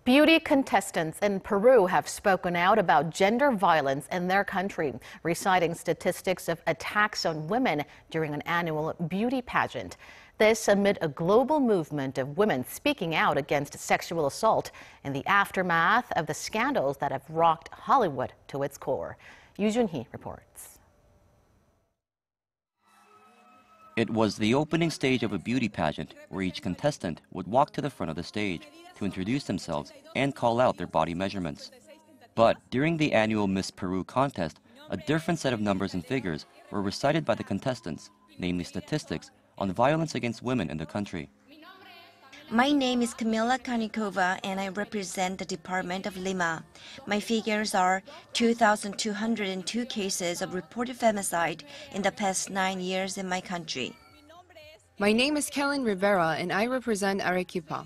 Beauty contestants in Peru have spoken out about gender violence in their country, reciting statistics of attacks on women during an annual beauty pageant. This amid a global movement of women speaking out against sexual assault in the aftermath of the scandals that have rocked Hollywood to its core. Joonhee reports. It was the opening stage of a beauty pageant where each contestant would walk to the front of the stage to introduce themselves and call out their body measurements. But during the annual Miss Peru contest, a different set of numbers and figures were recited by the contestants, namely statistics on violence against women in the country. My name is Camila Canicoba and I represent the Department of Lima. My figures are 2,202 cases of reported femicide in the past 9 years in my country. My name is Kelin RIVERA and I represent Arequipa.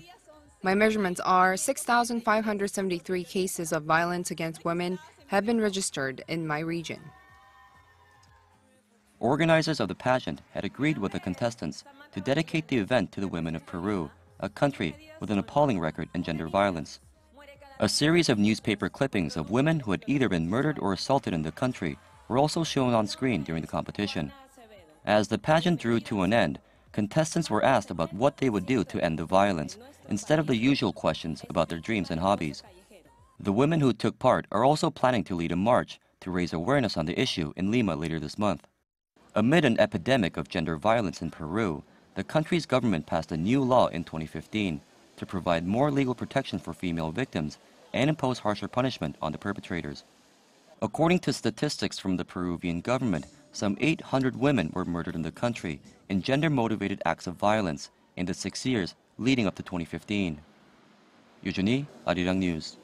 My measurements are 6,573 cases of violence against women have been registered in my region. Organizers of the pageant had agreed with the contestants to dedicate the event to the women of Peru, a country with an appalling record in gender violence. A series of newspaper clippings of women who had either been murdered or assaulted in the country were also shown on screen during the competition. As the pageant drew to an end, contestants were asked about what they would do to end the violence, instead of the usual questions about their dreams and hobbies. The women who took part are also planning to lead a march to raise awareness on the issue in Lima later this month. Amid an epidemic of gender violence in Peru, the country's government passed a new law in 2015 to provide more legal protection for female victims and impose harsher punishment on the perpetrators. According to statistics from the Peruvian government, some 800 women were murdered in the country in gender-motivated acts of violence in the 6 years leading up to 2015. Joonhee, Arirang News.